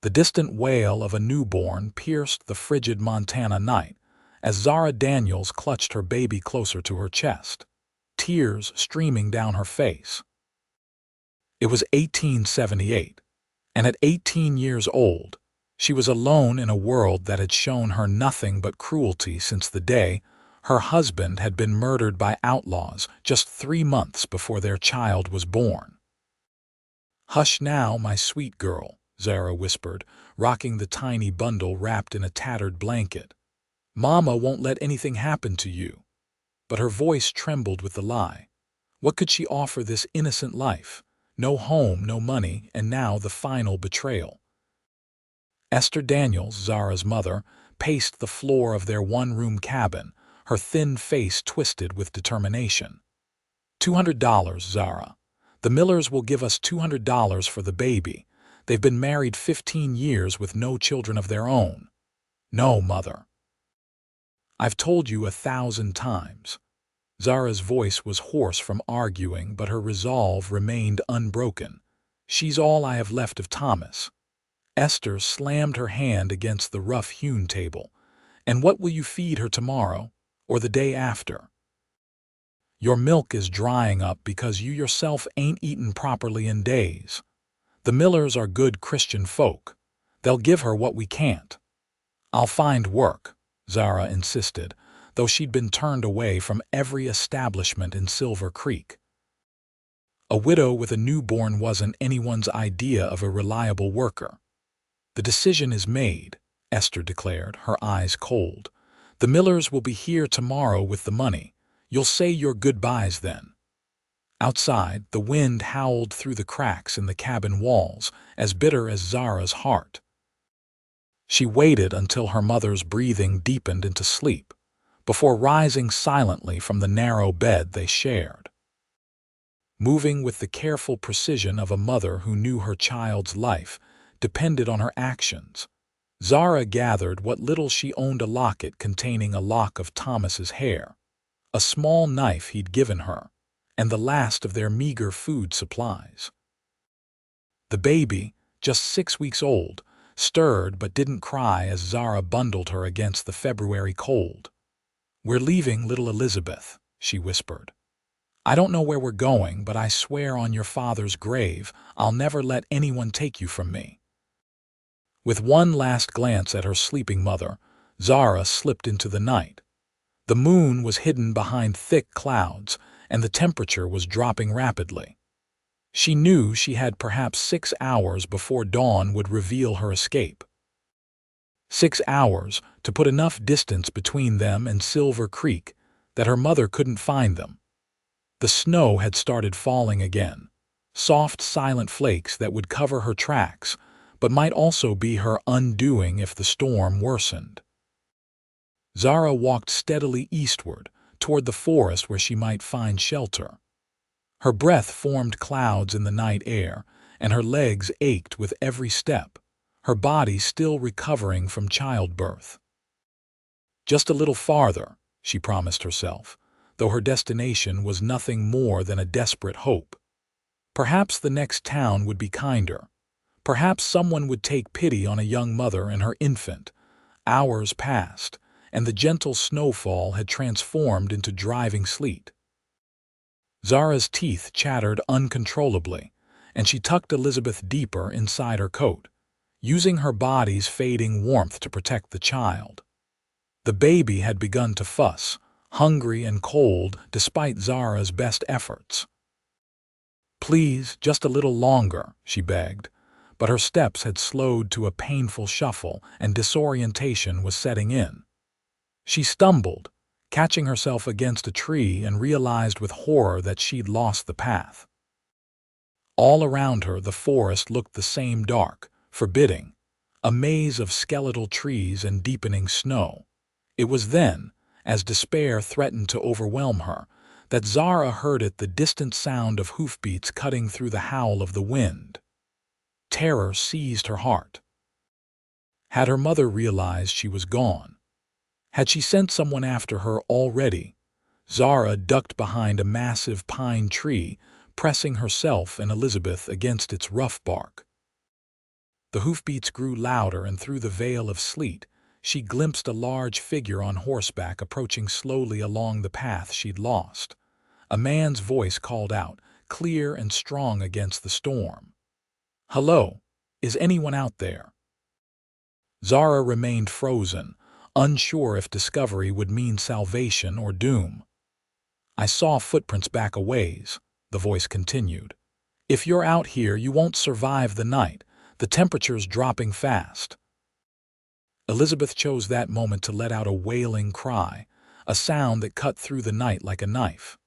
The distant wail of a newborn pierced the frigid Montana night as Zara Daniels clutched her baby closer to her chest, tears streaming down her face. It was 1878, and at 18 years old, she was alone in a world that had shown her nothing but cruelty since the day her husband had been murdered by outlaws just 3 months before their child was born. "Hush now, my sweet girl," Zara whispered, rocking the tiny bundle wrapped in a tattered blanket. "Mama won't let anything happen to you." But her voice trembled with the lie. What could she offer this innocent life? No home, no money, and now the final betrayal. Esther Daniels, Zara's mother, paced the floor of their one-room cabin, her thin face twisted with determination. $200, Zara. The Millers will give us $200 for the baby. They've been married 15 years with no children of their own. No, Mother. I've told you 1,000 times. Zara's voice was hoarse from arguing, but her resolve remained unbroken. She's all I have left of Thomas. Esther slammed her hand against the rough-hewn table. And what will you feed her tomorrow, or the day after? Your milk is drying up because you yourself ain't eaten properly in days. The Millers are good Christian folk. They'll give her what we can't. I'll find work, Zara insisted, though she'd been turned away from every establishment in Silver Creek. A widow with a newborn wasn't anyone's idea of a reliable worker. The decision is made, Esther declared, her eyes cold. The Millers will be here tomorrow with the money. You'll say your goodbyes then. Outside, the wind howled through the cracks in the cabin walls, as bitter as Zara's heart. She waited until her mother's breathing deepened into sleep, before rising silently from the narrow bed they shared. Moving with the careful precision of a mother who knew her child's life depended on her actions, Zara gathered what little she owned: a locket containing a lock of Thomas's hair, a small knife he'd given her, and the last of their meager food supplies. The baby, just 6 weeks old, stirred but didn't cry as Zara bundled her against the February cold. "We're leaving little Elizabeth," she whispered. "I don't know where we're going, but I swear on your father's grave, I'll never let anyone take you from me." With one last glance at her sleeping mother, Zara slipped into the night. The moon was hidden behind thick clouds, and the temperature was dropping rapidly. She knew she had perhaps 6 hours before dawn would reveal her escape. 6 hours to put enough distance between them and Silver Creek that her mother couldn't find them. The snow had started falling again, soft, silent flakes that would cover her tracks, but might also be her undoing if the storm worsened. Zara walked steadily eastward, toward the forest where she might find shelter. Her breath formed clouds in the night air, and her legs ached with every step, her body still recovering from childbirth. Just a little farther, she promised herself, though her destination was nothing more than a desperate hope. Perhaps the next town would be kinder. Perhaps someone would take pity on a young mother and her infant. Hours passed, and the gentle snowfall had transformed into driving sleet. Zara's teeth chattered uncontrollably, and she tucked Elizabeth deeper inside her coat, using her body's fading warmth to protect the child. The baby had begun to fuss, hungry and cold despite Zara's best efforts. "Please, just a little longer," she begged, but her steps had slowed to a painful shuffle and disorientation was setting in. She stumbled, catching herself against a tree, and realized with horror that she'd lost the path. All around her the forest looked the same, dark, forbidding, a maze of skeletal trees and deepening snow. It was then, as despair threatened to overwhelm her, that Zara heard the distant sound of hoofbeats cutting through the howl of the wind. Terror seized her heart. Had her mother realized she was gone? Had she sent someone after her already? Zara ducked behind a massive pine tree, pressing herself and Elizabeth against its rough bark. The hoofbeats grew louder, and through the veil of sleet, she glimpsed a large figure on horseback approaching slowly along the path she'd lost. A man's voice called out, clear and strong against the storm. "Hello, is anyone out there?" Zara remained frozen, unsure if discovery would mean salvation or doom. "I saw footprints back a ways," the voice continued. "If you're out here, you won't survive the night. The temperature's dropping fast." Elizabeth chose that moment to let out a wailing cry, a sound that cut through the night like a knife.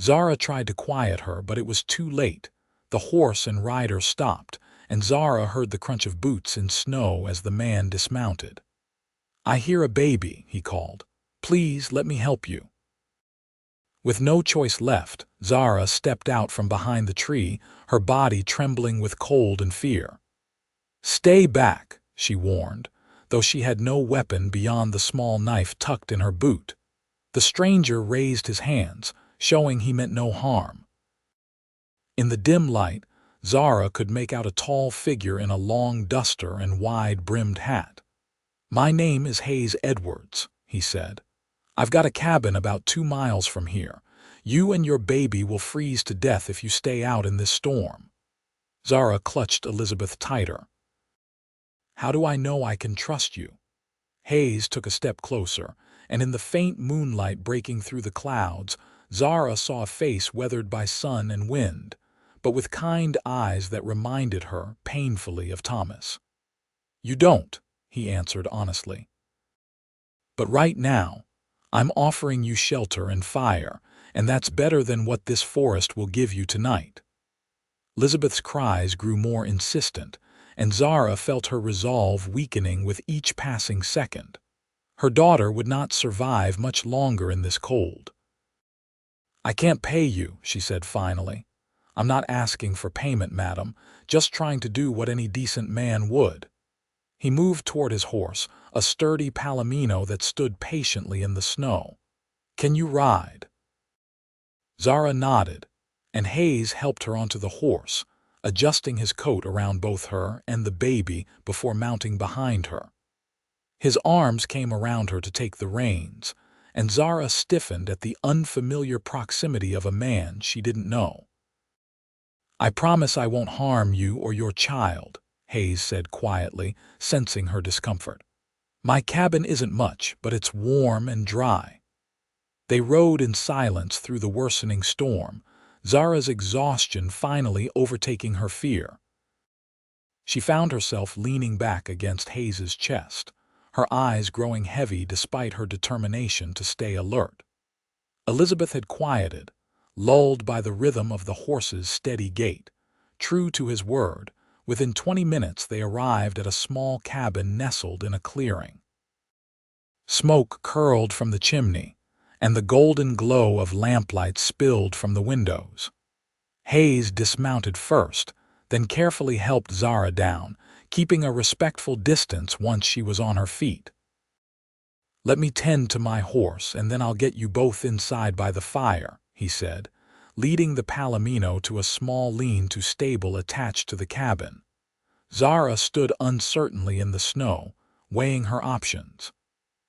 Zara tried to quiet her, but it was too late. The horse and rider stopped, and Zara heard the crunch of boots in snow as the man dismounted. "I hear a baby," he called. "Please let me help you." With no choice left, Zara stepped out from behind the tree, her body trembling with cold and fear. "Stay back," she warned, though she had no weapon beyond the small knife tucked in her boot. The stranger raised his hands, showing he meant no harm. In the dim light, Zara could make out a tall figure in a long duster and wide-brimmed hat. "My name is Hayes Edwards," he said. "I've got a cabin about 2 miles from here. You and your baby will freeze to death if you stay out in this storm." Zara clutched Elizabeth tighter. "How do I know I can trust you?" Hayes took a step closer, and in the faint moonlight breaking through the clouds, Zara saw a face weathered by sun and wind, but with kind eyes that reminded her painfully of Thomas. "You don't," he answered honestly. "But right now, I'm offering you shelter and fire, and that's better than what this forest will give you tonight." Elizabeth's cries grew more insistent, and Zara felt her resolve weakening with each passing second. Her daughter would not survive much longer in this cold. "I can't pay you," she said finally. "I'm not asking for payment, madam, just trying to do what any decent man would." He moved toward his horse, a sturdy palomino that stood patiently in the snow. "Can you ride?" Zara nodded, and Hayes helped her onto the horse, adjusting his coat around both her and the baby before mounting behind her. His arms came around her to take the reins, and Zara stiffened at the unfamiliar proximity of a man she didn't know. "I promise I won't harm you or your child," Hayes said quietly, sensing her discomfort. "My cabin isn't much, but it's warm and dry." They rode in silence through the worsening storm, Zara's exhaustion finally overtaking her fear. She found herself leaning back against Hayes's chest, her eyes growing heavy despite her determination to stay alert. Elizabeth had quieted, lulled by the rhythm of the horse's steady gait. True to his word, within 20 minutes they arrived at a small cabin nestled in a clearing. Smoke curled from the chimney, and the golden glow of lamplight spilled from the windows. Hayes dismounted first, then carefully helped Zara down, keeping a respectful distance once she was on her feet. "Let me tend to my horse, and then I'll get you both inside by the fire," he said, leading the palomino to a small lean-to stable attached to the cabin. Zara stood uncertainly in the snow, weighing her options.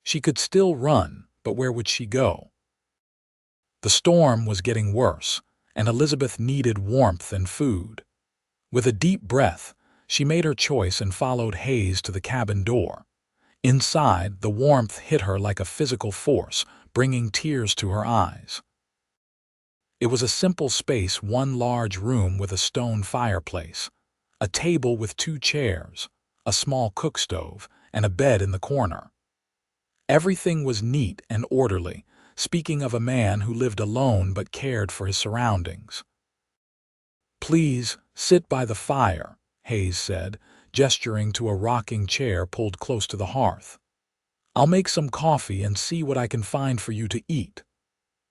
She could still run, but where would she go? The storm was getting worse, and Elizabeth needed warmth and food. With a deep breath, she made her choice and followed Hayes to the cabin door. Inside, the warmth hit her like a physical force, bringing tears to her eyes. It was a simple space, one large room with a stone fireplace, a table with 2 chairs, a small cook stove, and a bed in the corner. Everything was neat and orderly, speaking of a man who lived alone but cared for his surroundings. "Please, sit by the fire," Hayes said, gesturing to a rocking chair pulled close to the hearth. "I'll make some coffee and see what I can find for you to eat."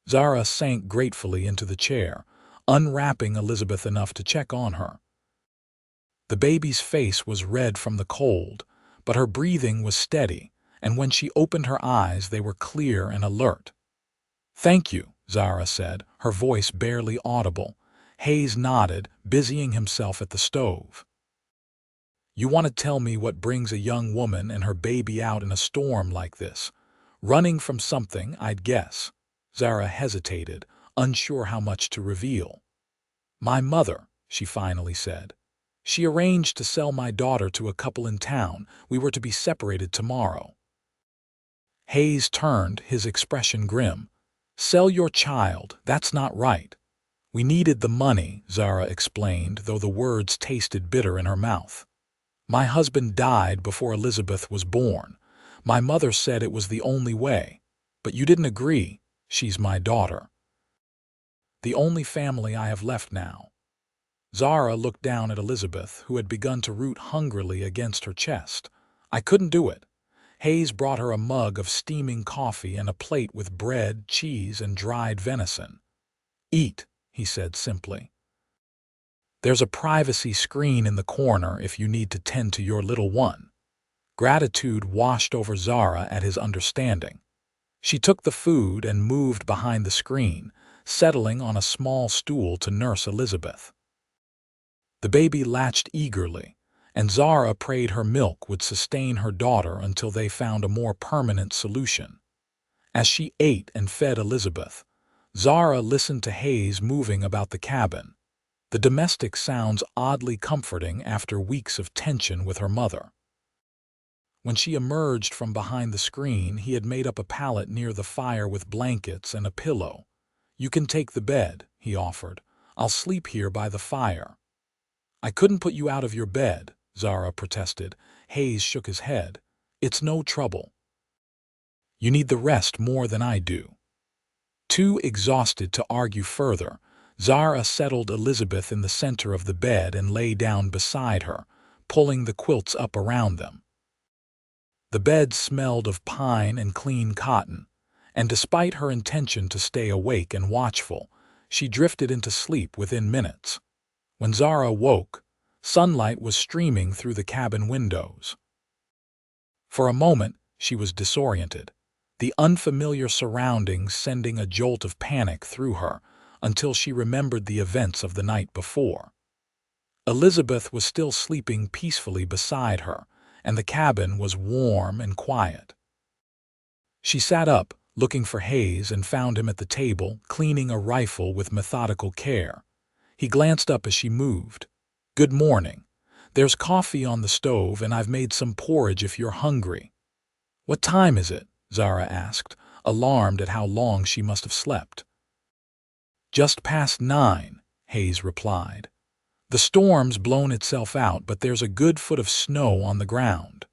Zara sank gratefully into the chair, unwrapping Elizabeth enough to check on her. The baby's face was red from the cold, but her breathing was steady, and when she opened her eyes they were clear and alert. "Thank you," Zara said, her voice barely audible. Hayes nodded, busying himself at the stove. You want to tell me what brings a young woman and her baby out in a storm like this? Running from something, I'd guess. Zara hesitated, unsure how much to reveal. My mother, she finally said. She arranged to sell my daughter to a couple in town. We were to be separated tomorrow. Hayes turned, his expression grim. Sell your child, that's not right. We needed the money, Zara explained, though the words tasted bitter in her mouth. My husband died before Elizabeth was born. My mother said it was the only way. But you didn't agree. She's my daughter. The only family I have left now. Zara looked down at Elizabeth, who had begun to root hungrily against her chest. I couldn't do it. Hayes brought her a mug of steaming coffee and a plate with bread, cheese, and dried venison. Eat, he said simply. There's a privacy screen in the corner if you need to tend to your little one. Gratitude washed over Zara at his understanding. She took the food and moved behind the screen, settling on a small stool to nurse Elizabeth. The baby latched eagerly, and Zara prayed her milk would sustain her daughter until they found a more permanent solution. As she ate and fed Elizabeth, Zara listened to Hayes moving about the cabin. The domestic sounds oddly comforting after weeks of tension with her mother. When she emerged from behind the screen, he had made up a pallet near the fire with blankets and a pillow. You can take the bed, he offered. I'll sleep here by the fire. I couldn't put you out of your bed, Zara protested. Hayes shook his head. It's no trouble. You need the rest more than I do. Too exhausted to argue further, Zara settled Elizabeth in the center of the bed and lay down beside her, pulling the quilts up around them. The bed smelled of pine and clean cotton, and despite her intention to stay awake and watchful, she drifted into sleep within minutes. When Zara woke, sunlight was streaming through the cabin windows. For a moment, she was disoriented, the unfamiliar surroundings sending a jolt of panic through her, until she remembered the events of the night before. Elizabeth was still sleeping peacefully beside her, and the cabin was warm and quiet. She sat up, looking for Hayes, and found him at the table, cleaning a rifle with methodical care. He glanced up as she moved. Good morning. There's coffee on the stove, and I've made some porridge if you're hungry. What time is it? Zara asked, alarmed at how long she must have slept. Just past 9, Hayes replied. The storm's blown itself out, but there's a good foot of snow on the ground.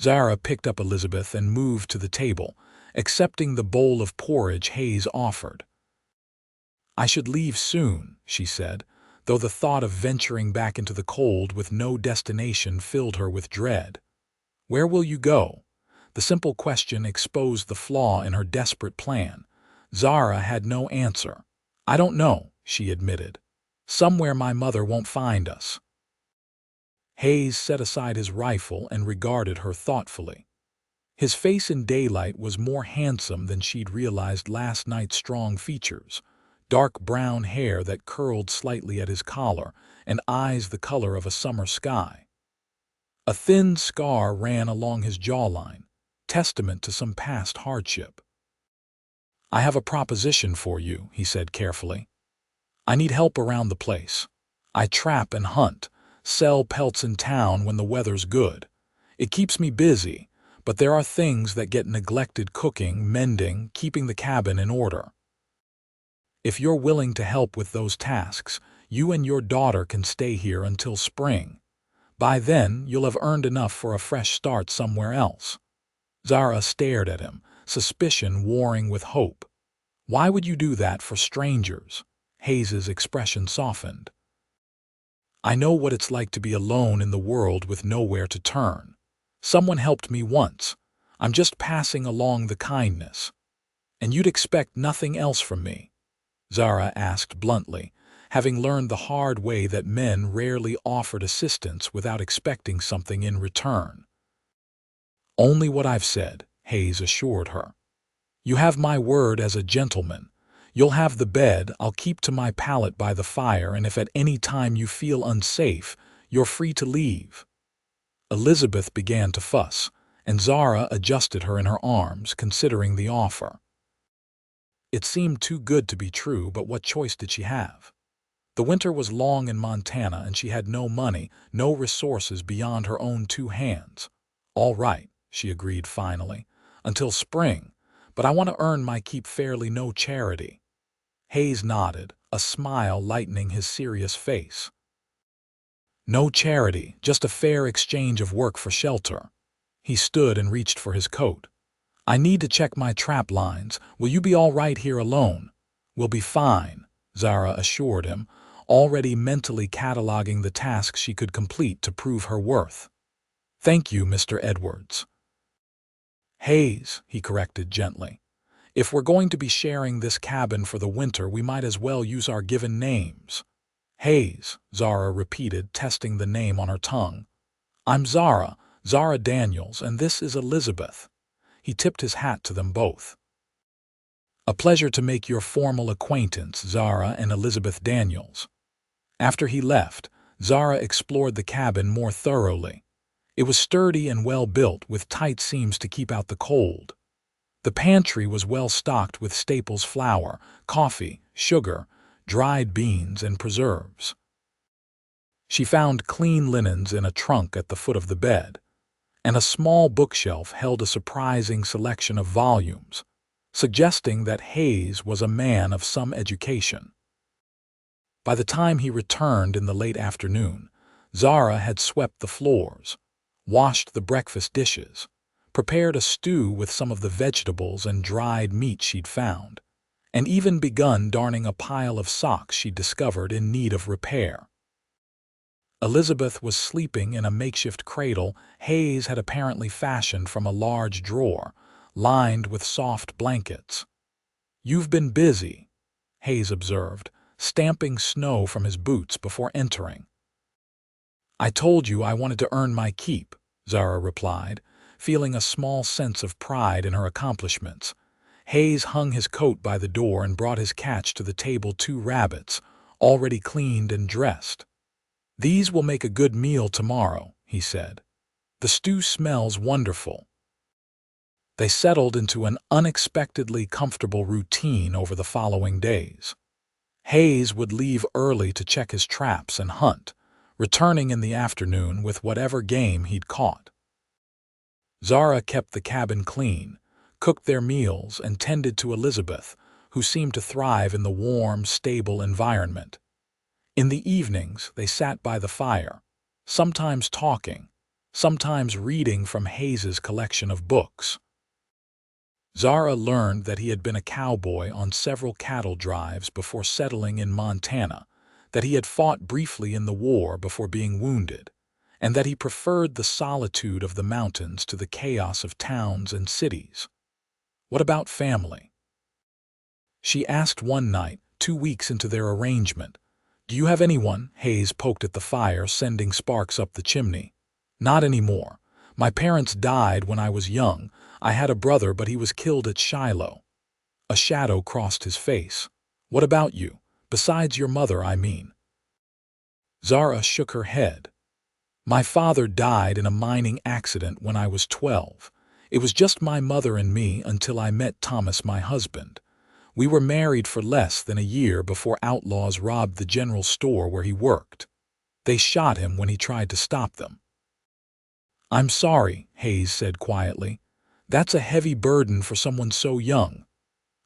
Zara picked up Elizabeth and moved to the table, accepting the bowl of porridge Hayes offered. I should leave soon, she said, though the thought of venturing back into the cold with no destination filled her with dread. Where will you go? The simple question exposed the flaw in her desperate plan. Zara had no answer. I don't know, she admitted. Somewhere my mother won't find us. Hayes set aside his rifle and regarded her thoughtfully. His face in daylight was more handsome than she'd realized last night's strong features. Dark brown hair that curled slightly at his collar, and eyes the color of a summer sky. A thin scar ran along his jawline, testament to some past hardship. I have a proposition for you, he said carefully. I need help around the place. I trap and hunt, sell pelts in town when the weather's good. It keeps me busy, but there are things that get neglected: cooking, mending, keeping the cabin in order. If you're willing to help with those tasks, you and your daughter can stay here until spring. By then, you'll have earned enough for a fresh start somewhere else. Zara stared at him, suspicion warring with hope. Why would you do that for strangers? Hayes's expression softened. I know what it's like to be alone in the world with nowhere to turn. Someone helped me once. I'm just passing along the kindness. And you'd expect nothing else from me? Zara asked bluntly, having learned the hard way that men rarely offered assistance without expecting something in return. Only what I've said, Hayes assured her. You have my word as a gentleman. You'll have the bed. I'll keep to my pallet by the fire, and if at any time you feel unsafe, you're free to leave. Elizabeth began to fuss, and Zara adjusted her in her arms, considering the offer. It seemed too good to be true, but what choice did she have? The winter was long in Montana, and she had no money, no resources beyond her own two hands. "All right," she agreed finally, "until spring, but I want to earn my keep fairly, no charity." Hayes nodded, a smile lightening his serious face. "No charity, just a fair exchange of work for shelter." He stood and reached for his coat. "I need to check my trap lines. Will you be all right here alone?" "We'll be fine," Zara assured him, already mentally cataloging the tasks she could complete to prove her worth. "Thank you, Mr. Edwards." "Hayes," he corrected gently. "If we're going to be sharing this cabin for the winter, we might as well use our given names." "Hayes," Zara repeated, testing the name on her tongue. "I'm Zara, Zara Daniels, and this is Elizabeth." He tipped his hat to them both. "A pleasure to make your formal acquaintance, Zara and Elizabeth Daniels." After he left, Zara explored the cabin more thoroughly. It was sturdy and well built, with tight seams to keep out the cold. The pantry was well stocked with staples: flour, coffee, sugar, dried beans, and preserves. She found clean linens in a trunk at the foot of the bed, and a small bookshelf held a surprising selection of volumes, suggesting that Hayes was a man of some education. By the time he returned in the late afternoon, Zara had swept the floors, washed the breakfast dishes, prepared a stew with some of the vegetables and dried meat she'd found, and even begun darning a pile of socks she'd discovered in need of repair. Elizabeth was sleeping in a makeshift cradle Hayes had apparently fashioned from a large drawer, lined with soft blankets. "You've been busy," Hayes observed, stamping snow from his boots before entering. "I told you I wanted to earn my keep," Zara replied, feeling a small sense of pride in her accomplishments. Hayes hung his coat by the door and brought his catch to the table: 2 rabbits, already cleaned and dressed. "These will make a good meal tomorrow," he said. "The stew smells wonderful." They settled into an unexpectedly comfortable routine over the following days. Hayes would leave early to check his traps and hunt, returning in the afternoon with whatever game he'd caught. Zara kept the cabin clean, cooked their meals, and tended to Elizabeth, who seemed to thrive in the warm, stable environment. In the evenings, they sat by the fire, sometimes talking, sometimes reading from Hayes's collection of books. Zara learned that he had been a cowboy on several cattle drives before settling in Montana, that he had fought briefly in the war before being wounded, and that he preferred the solitude of the mountains to the chaos of towns and cities. "What about family?" she asked one night, 2 weeks into their arrangement. "Do you have anyone?" Hayes poked at the fire, sending sparks up the chimney. "Not anymore. My parents died when I was young. I had a brother, but he was killed at Shiloh." A shadow crossed his face. "What about you? Besides your mother, I mean." Zara shook her head. "My father died in a mining accident when I was 12. It was just my mother and me until I met Thomas, my husband. We were married for less than a year before outlaws robbed the general store where he worked. They shot him when he tried to stop them." "I'm sorry," Hayes said quietly. "That's a heavy burden for someone so young."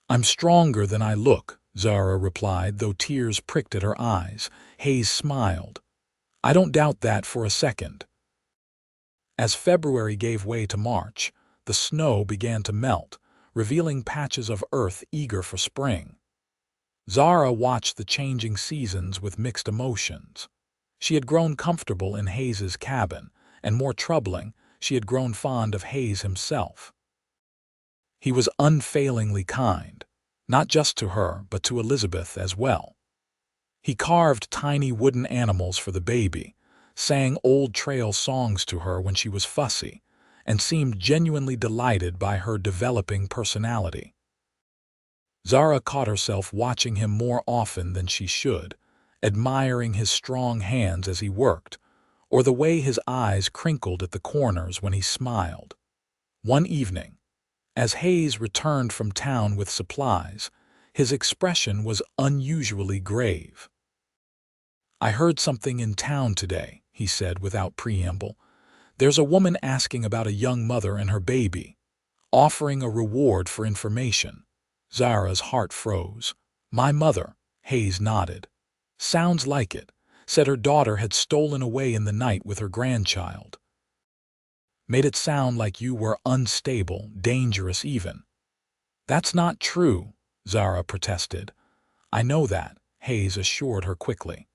"I'm stronger than I look," Zara replied, though tears pricked at her eyes. Hayes smiled. "I don't doubt that for a second." As February gave way to March, the snow began to melt, revealing patches of earth eager for spring. Zara watched the changing seasons with mixed emotions. She had grown comfortable in Hayes's cabin, and more troubling, she had grown fond of Hayes himself. He was unfailingly kind, not just to her, but to Elizabeth as well. He carved tiny wooden animals for the baby, sang old trail songs to her when she was fussy, and seemed genuinely delighted by her developing personality. Zara caught herself watching him more often than she should, admiring his strong hands as he worked, or the way his eyes crinkled at the corners when he smiled. One evening, as Hayes returned from town with supplies, his expression was unusually grave. "I heard something in town today," he said without preamble. "There's a woman asking about a young mother and her baby, offering a reward for information." Zara's heart froze. "My mother," Hayes nodded. "Sounds like it. Said her daughter had stolen away in the night with her grandchild. Made it sound like you were unstable, dangerous even." "That's not true," Zara protested. "I know that," Hayes assured her quickly.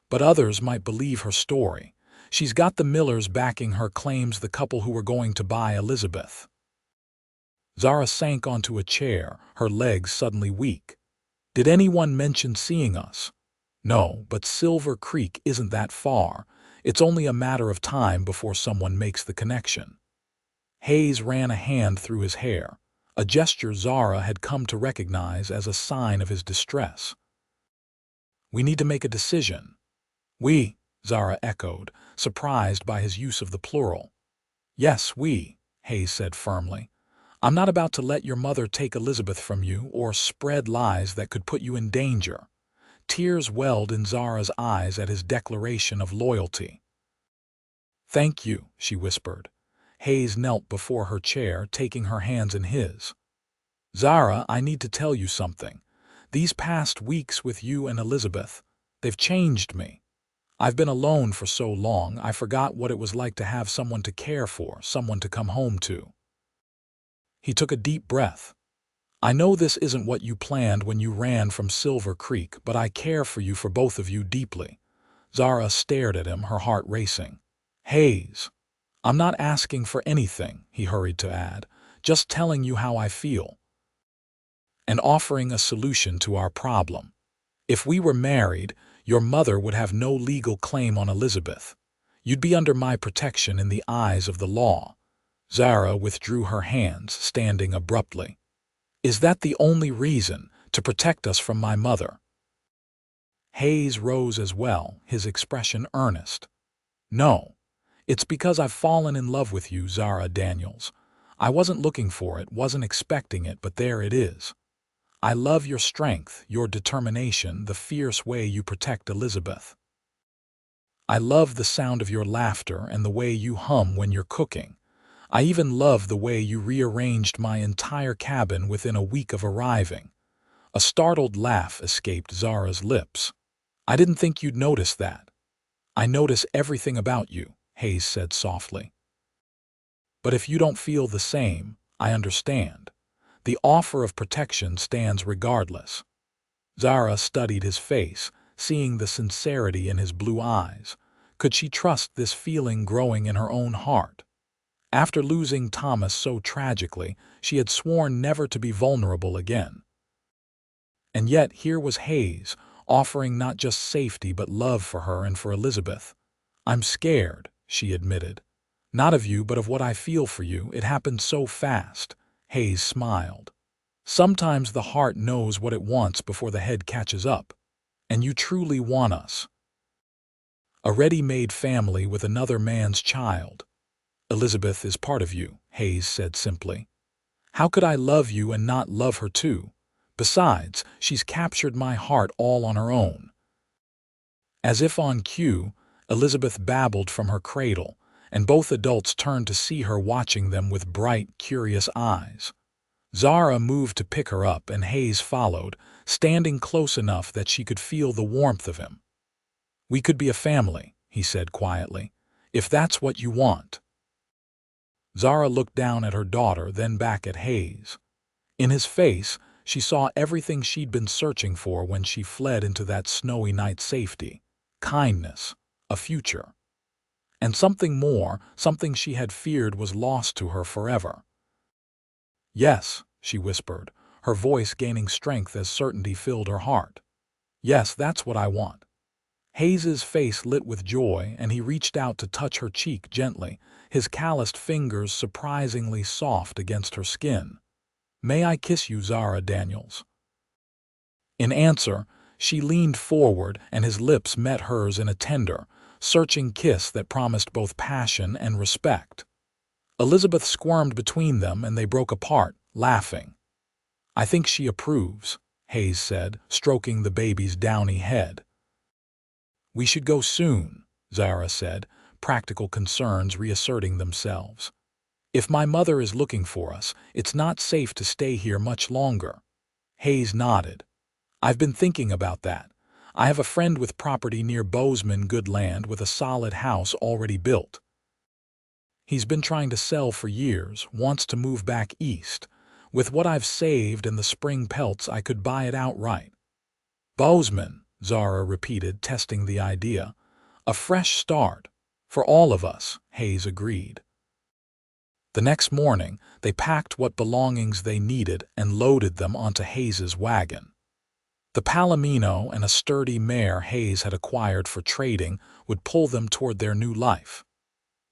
"But others might believe her story. She's got the Millers backing her claims, the couple who were going to buy Elizabeth." Zara sank onto a chair, her legs suddenly weak. "Did anyone mention seeing us?" "No, but Silver Creek isn't that far. It's only a matter of time before someone makes the connection." Hayes ran a hand through his hair, a gesture Zara had come to recognize as a sign of his distress. "We need to make a decision." "We," Zara echoed, surprised by his use of the plural. "Yes, we," Hayes said firmly. "I'm not about to let your mother take Elizabeth from you or spread lies that could put you in danger." Tears welled in Zara's eyes at his declaration of loyalty. "Thank you," she whispered. Hayes knelt before her chair, taking her hands in his. "Zara, I need to tell you something. These past weeks with you and Elizabeth, they've changed me. I've been alone for so long, I forgot what it was like to have someone to care for, someone to come home to." He took a deep breath. "I know this isn't what you planned when you ran from Silver Creek, but I care for you, for both of you, deeply." Zara stared at him, her heart racing. "Hayes, I'm not asking for anything," he hurried to add, "just telling you how I feel. And offering a solution to our problem. If we were married, your mother would have no legal claim on Elizabeth. You'd be under my protection in the eyes of the law." Zara withdrew her hands, standing abruptly. "Is that the only reason, to protect us from my mother?" Hayes rose as well, his expression earnest. "No. It's because I've fallen in love with you, Zara Daniels. I wasn't looking for it, wasn't expecting it, but there it is. I love your strength, your determination, the fierce way you protect Elizabeth. I love the sound of your laughter and the way you hum when you're cooking. I even love the way you rearranged my entire cabin within a week of arriving." A startled laugh escaped Zara's lips. "I didn't think you'd notice that." "I notice everything about you," Hayes said softly. "But if you don't feel the same, I understand. The offer of protection stands regardless." Zara studied his face, seeing the sincerity in his blue eyes. Could she trust this feeling growing in her own heart? After losing Thomas so tragically, she had sworn never to be vulnerable again. And yet here was Hayes, offering not just safety but love for her and for Elizabeth. "I'm scared," she admitted. "Not of you, but of what I feel for you. It happened so fast." Hayes smiled. "Sometimes the heart knows what it wants before the head catches up. And you truly want us. A ready-made family with another man's child." "Elizabeth is part of you," Hayes said simply. "How could I love you and not love her too? Besides, she's captured my heart all on her own." As if on cue, Elizabeth babbled from her cradle, and both adults turned to see her, watching them with bright, curious eyes. Zara moved to pick her up, and Hayes followed, standing close enough that she could feel the warmth of him. "We could be a family," he said quietly, "if that's what you want." Zara looked down at her daughter, then back at Hayes. In his face, she saw everything she'd been searching for when she fled into that snowy night: safety, kindness, a future. And something more, something she had feared was lost to her forever. "Yes," she whispered, her voice gaining strength as certainty filled her heart. "Yes, that's what I want." Hayes's face lit with joy, and he reached out to touch her cheek gently, his calloused fingers surprisingly soft against her skin. "May I kiss you, Zara Daniels?" In answer, she leaned forward, and his lips met hers in a tender, searching kiss that promised both passion and respect. Elizabeth squirmed between them and they broke apart, laughing. "I think she approves," Hayes said, stroking the baby's downy head. "We should go soon," Zara said, practical concerns reasserting themselves. "If my mother is looking for us, it's not safe to stay here much longer." Hayes nodded. "I've been thinking about that. I have a friend with property near Bozeman Good Land with a solid house already built. He's been trying to sell for years, wants to move back east. With what I've saved and the spring pelts, I could buy it outright." "Bozeman," Zara repeated, testing the idea. "A fresh start. For all of us," Hayes agreed. The next morning, they packed what belongings they needed and loaded them onto Hayes's wagon. The Palomino and a sturdy mare Hayes had acquired for trading would pull them toward their new life.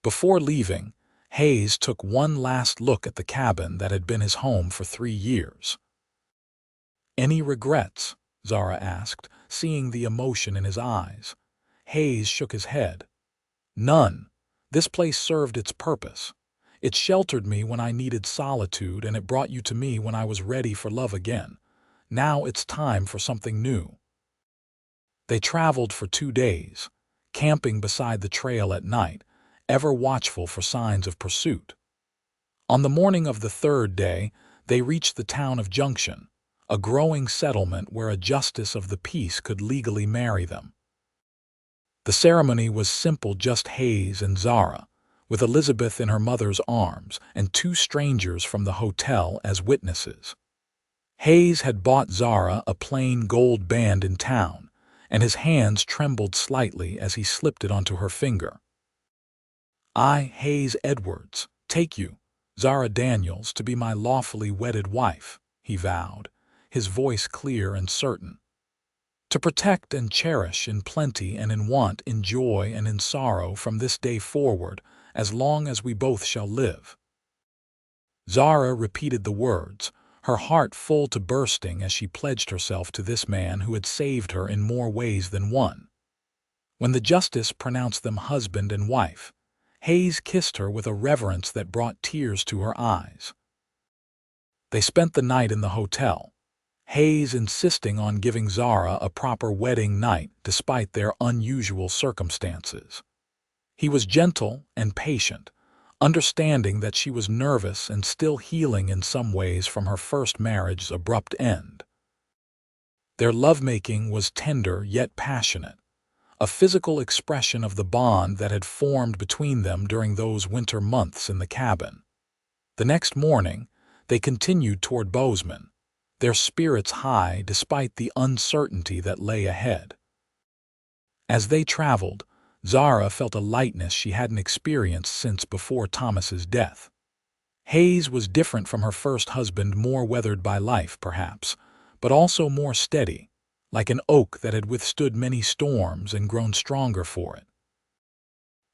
Before leaving, Hayes took one last look at the cabin that had been his home for 3 years. "Any regrets?" Zara asked, seeing the emotion in his eyes. Hayes shook his head. "None. This place served its purpose. It sheltered me when I needed solitude, and it brought you to me when I was ready for love again. Now it's time for something new." They traveled for 2 days, camping beside the trail at night, ever watchful for signs of pursuit. On the morning of the 3rd day, they reached the town of Junction, a growing settlement where a justice of the peace could legally marry them. The ceremony was simple, just Hayes and Zara, with Elizabeth in her mother's arms and 2 strangers from the hotel as witnesses. Hayes had bought Zara a plain gold band in town, and his hands trembled slightly as he slipped it onto her finger. "I, Hayes Edwards, take you, Zara Daniels, to be my lawfully wedded wife," he vowed, his voice clear and certain. "To protect and cherish in plenty and in want, in joy and in sorrow from this day forward, as long as we both shall live." Zara repeated the words, her heart full to bursting as she pledged herself to this man who had saved her in more ways than one. When the justice pronounced them husband and wife, Hayes kissed her with a reverence that brought tears to her eyes. They spent the night in the hotel, Hayes insisting on giving Zara a proper wedding night despite their unusual circumstances. He was gentle and patient, understanding that she was nervous and still healing in some ways from her first marriage's abrupt end. Their lovemaking was tender yet passionate, a physical expression of the bond that had formed between them during those winter months in the cabin. The next morning, they continued toward Bozeman, their spirits high despite the uncertainty that lay ahead. As they traveled, Zara felt a lightness she hadn't experienced since before Thomas's death. Hayes was different from her first husband, more weathered by life, perhaps, but also more steady, like an oak that had withstood many storms and grown stronger for it.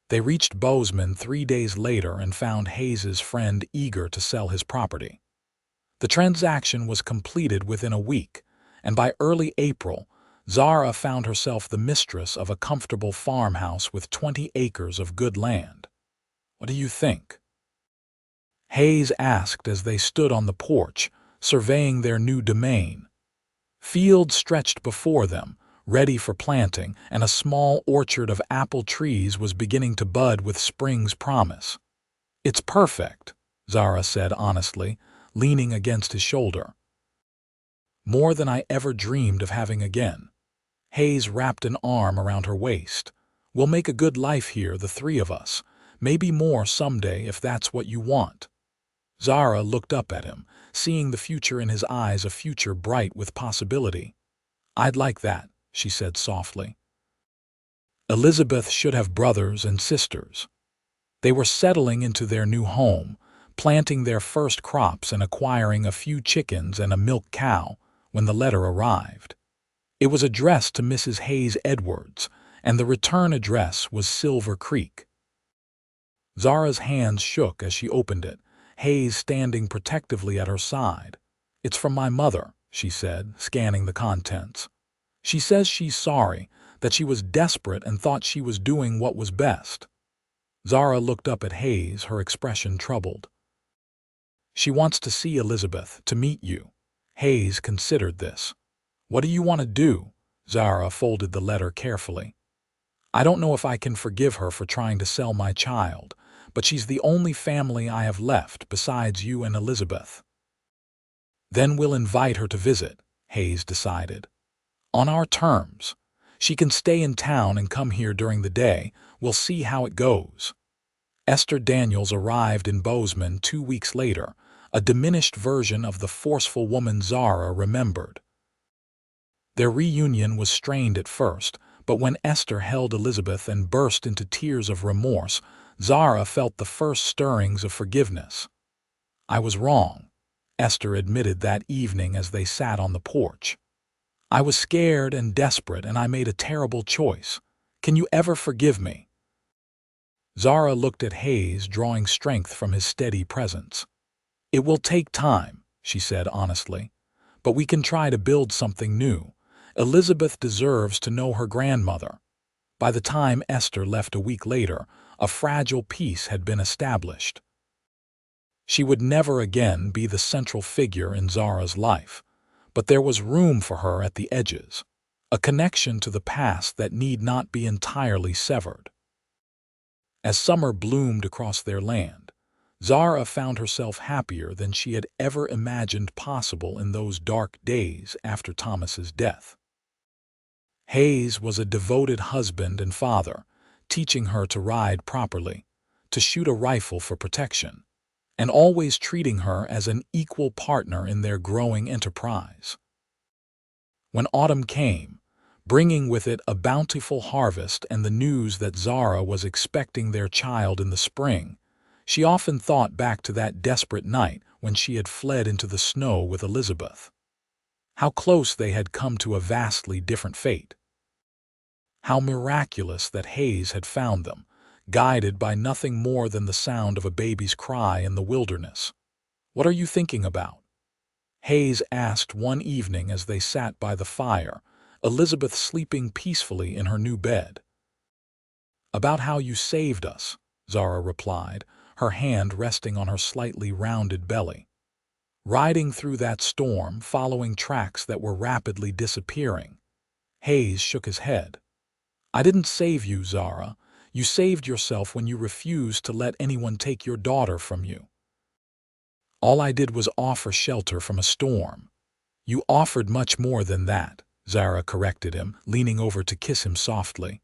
They reached Bozeman 3 days later and found Hayes's friend eager to sell his property. The transaction was completed within a week, and by early April, Zara found herself the mistress of a comfortable farmhouse with 20 acres of good land. "What do you think?" Hayes asked as they stood on the porch, surveying their new domain. Fields stretched before them, ready for planting, and a small orchard of apple trees was beginning to bud with spring's promise. "It's perfect," Zara said honestly, leaning against his shoulder. "More than I ever dreamed of having again." Hayes wrapped an arm around her waist. "We'll make a good life here, the 3 of us. Maybe more someday if that's what you want." Zara looked up at him, seeing the future in his eyes, a future bright with possibility. "I'd like that," she said softly. Elizabeth should have brothers and sisters. They were settling into their new home, planting their first crops and acquiring a few chickens and a milk cow when the letter arrived. It was addressed to Mrs. Hayes Edwards, and the return address was Silver Creek. Zara's hands shook as she opened it, Hayes standing protectively at her side. "It's from my mother," she said, scanning the contents. "She says she's sorry, that she was desperate and thought she was doing what was best. Zara looked up at Hayes, her expression troubled. She wants to see Elizabeth, to meet you. Hayes considered this. What do you want to do? Zara folded the letter carefully. I don't know if I can forgive her for trying to sell my child, but she's the only family I have left besides you and Elizabeth. Then we'll invite her to visit, Hayes decided. On our terms. She can stay in town and come here during the day. We'll see how it goes. Esther Daniels arrived in Bozeman 2 weeks later, a diminished version of the forceful woman Zara remembered. Their reunion was strained at first, but when Esther held Elizabeth and burst into tears of remorse, Zara felt the first stirrings of forgiveness. I was wrong, Esther admitted that evening as they sat on the porch. I was scared and desperate, and I made a terrible choice. Can you ever forgive me? Zara looked at Hayes, drawing strength from his steady presence. It will take time, she said honestly, but we can try to build something new. Elizabeth deserves to know her grandmother. By the time Esther left a week later, a fragile peace had been established. She would never again be the central figure in Zara's life, but there was room for her at the edges, a connection to the past that need not be entirely severed. As summer bloomed across their land, Zara found herself happier than she had ever imagined possible in those dark days after Thomas's death. Hayes was a devoted husband and father, teaching her to ride properly, to shoot a rifle for protection, and always treating her as an equal partner in their growing enterprise. When autumn came, bringing with it a bountiful harvest and the news that Zara was expecting their child in the spring, she often thought back to that desperate night when she had fled into the snow with Elizabeth. How close they had come to a vastly different fate. How miraculous that Hayes had found them, guided by nothing more than the sound of a baby's cry in the wilderness. What are you thinking about? Hayes asked one evening as they sat by the fire, Elizabeth sleeping peacefully in her new bed. About how you saved us, Zara replied, her hand resting on her slightly rounded belly. Riding through that storm, following tracks that were rapidly disappearing. Hayes shook his head. I didn't save you, Zara. You saved yourself when you refused to let anyone take your daughter from you. All I did was offer shelter from a storm. You offered much more than that, Zara corrected him, leaning over to kiss him softly.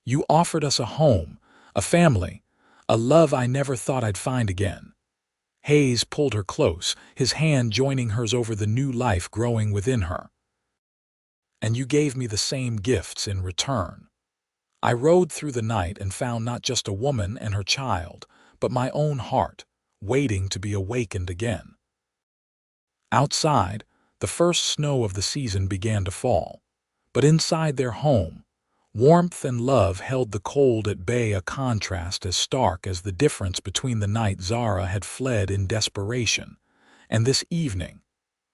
You offered us a home, a family, a love I never thought I'd find again. Hayes pulled her close, his hand joining hers over the new life growing within her. And you gave me the same gifts in return. I rode through the night and found not just a woman and her child, but my own heart, waiting to be awakened again. Outside, the first snow of the season began to fall, but inside their home, warmth and love held the cold at bay, a contrast as stark as the difference between the night Zara had fled in desperation and this evening,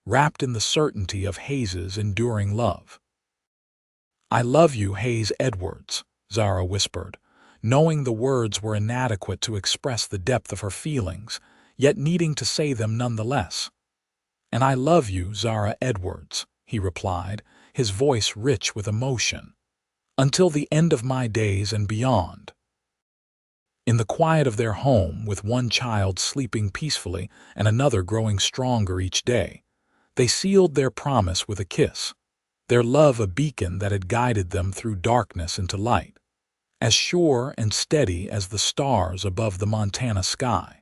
wrapped in the certainty of Hayes's enduring love. I love you, Hayes Edwards, Zara whispered, knowing the words were inadequate to express the depth of her feelings, yet needing to say them nonetheless. And I love you, Zara Edwards, he replied, his voice rich with emotion. Until the end of my days and beyond. In the quiet of their home, with one child sleeping peacefully and another growing stronger each day, they sealed their promise with a kiss, their love a beacon that had guided them through darkness into light, as sure and steady as the stars above the Montana sky.